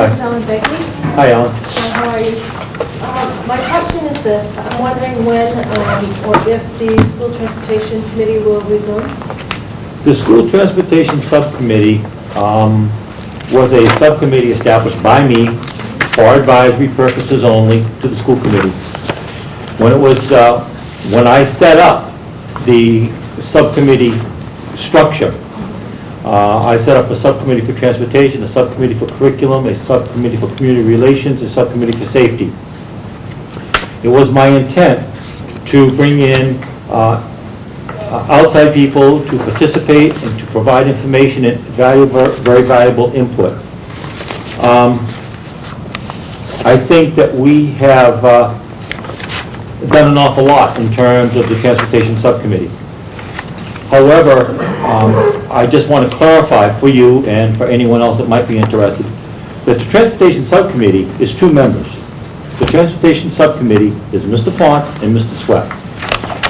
name is Ellen Begley. Hi, Alan. How are you? My question is this. I'm wondering when or if the school transportation committee will resume. The School Transportation Subcommittee was a subcommittee established by me for advisory purposes only to the school committee. When I set up the subcommittee structure, I set up a subcommittee for transportation, a subcommittee for curriculum, a subcommittee for community relations, a subcommittee for safety. It was my intent to bring in outside people to participate and to provide information and very valuable input. I think that we have done an awful lot in terms of the Transportation Subcommittee. However, I just want to clarify for you and for anyone else that might be interested that the Transportation Subcommittee is 2 members. The Transportation Subcommittee is Mr. Font and Mr. Swett.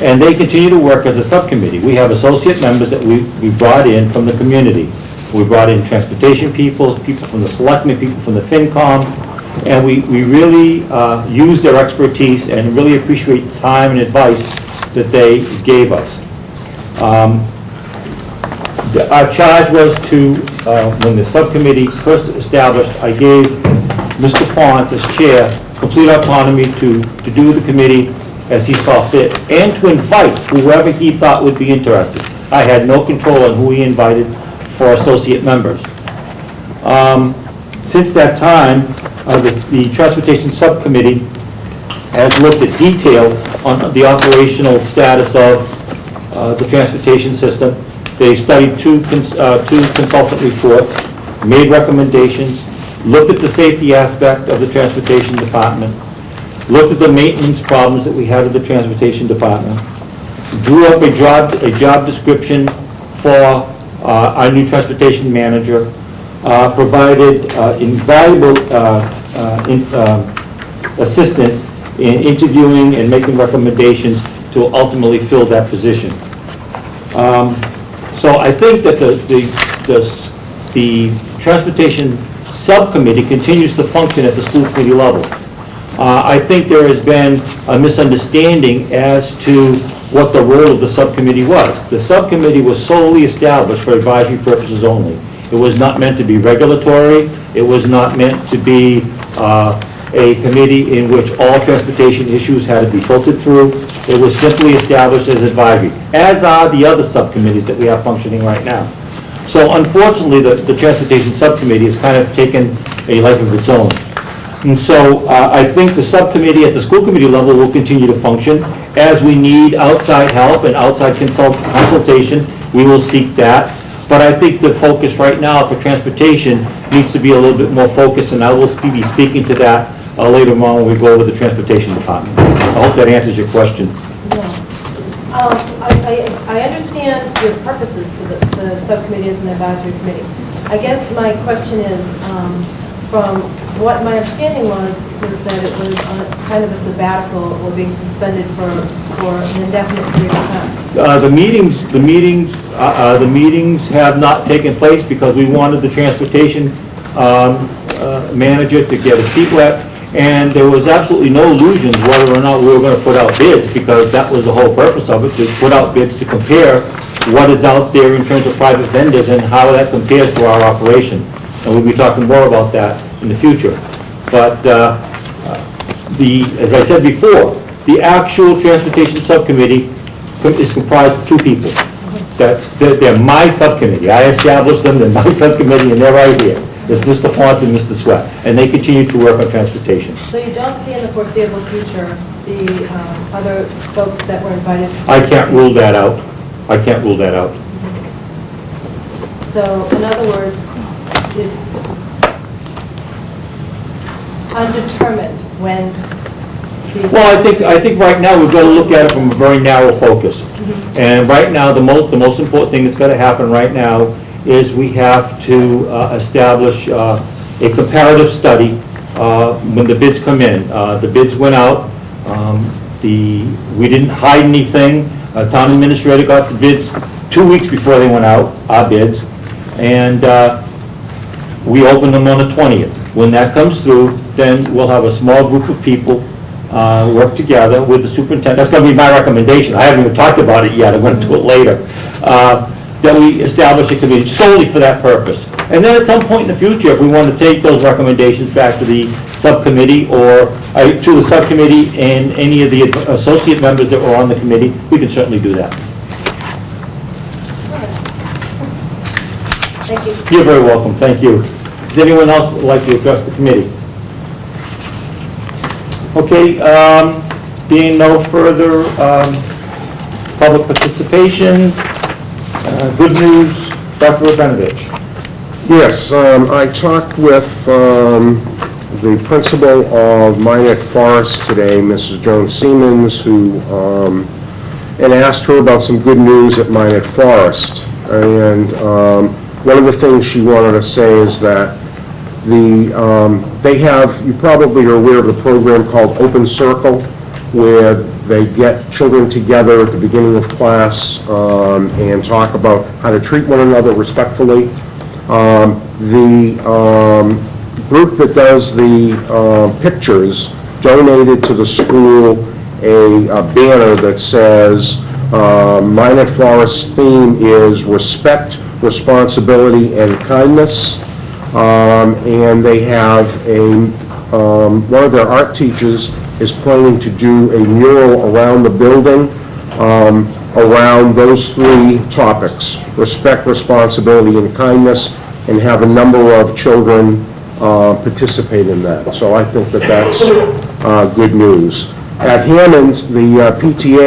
And they continue to work as a subcommittee. We have associate members that we brought in from the community. We brought in transportation people, people from the selectmen, people from the FinCom, and we really use their expertise and really appreciate the time and advice that they gave us. Our charge was to, when the subcommittee first established, I gave Mr. Font as chair complete autonomy to do the committee as he saw fit, and to invite whoever he thought would be interested. I had no control on who he invited for associate members. Since that time, the Transportation Subcommittee has looked at detail on the operational status of the transportation system. They studied two consultant reports, made recommendations, looked at the safety aspect of the transportation department, looked at the maintenance problems that we had with the transportation department, drew up a job description for our new transportation manager, provided invaluable assistance in interviewing and making recommendations to ultimately fill that position. So I think that the Transportation Subcommittee continues to function at the school committee level. I think there has been a misunderstanding as to what the role of the subcommittee was. The subcommittee was solely established for advisory purposes only. It was not meant to be regulatory. It was not meant to be a committee in which all transportation issues had to be filtered through. It was simply established as advisory, as are the other subcommittees that we have functioning right now. So unfortunately, the Transportation Subcommittee has kind of taken a life of its own. And so I think the subcommittee at the school committee level will continue to function. As we need outside help and outside consultation, we will seek that. But I think the focus right now for transportation needs to be a little bit more focused, and I will be speaking to that later on when we go over the transportation department. I hope that answers your question. I understand your purposes for the subcommittee as an advisory committee. I guess my question is, from what my understanding was that it was kind of a sabbatical or being suspended for an indefinite period of time. The meetings have not taken place because we wanted the transportation manager to get his feet wet, and there was absolutely no illusions whether or not we were going to put out bids, because that was the whole purpose of it, to put out bids to compare what is out there in terms of private vendors and how that compares to our operation. And we'll be talking more about that in the future. But as I said before, the actual Transportation Subcommittee is comprised of 2 people. They're my subcommittee. I established them, they're my subcommittee, and they're right here. It's Mr. Fontes and Mr. Swett, and they continue to work on transportation. So you don't see in the foreseeable future the other folks that were invited? I can't rule that out. I can't rule that out. So, in other words, it's undetermined when the... Well, I think right now we've got to look at it from a very narrow focus. And right now, the most important thing that's got to happen right now is we have to establish a comparative study when the bids come in. The bids went out. We didn't hide anything. Town administrator got the bids 2 weeks before they went out, our bids, and we opened them on the 20th. When that comes through, then we'll have a small group of people work together with the superintendent. That's going to be my recommendation. I haven't even talked about it yet. I'm going to do it later. That we establish a committee solely for that purpose. And then at some point in the future, if we want to take those recommendations back to the subcommittee or to the subcommittee and any of the associate members that were on the committee, we can certainly do that. Thank you. You're very welcome. Thank you. Does anyone else would like to address the committee? Okay, being no further public participation, good news, Dr. Rabinovich. Yes, I talked with the principal of Minot Forest today, Mrs. Jones-Siemens, who, and asked her about some good news at Minot Forest. And one of the things she wanted to say is that they have, you probably are aware of the program called Open Circle, where they get children together at the beginning of class and talk about how to treat one another respectfully. The group that does the pictures donated to the school a banner that says Minot Forest theme is respect, responsibility, and kindness. And they have one of their art teachers is planning to do a mural around the building around those three topics, respect, responsibility, and kindness, and have a number of children participate in that. So I think that that's good news. At Hammond, the PTA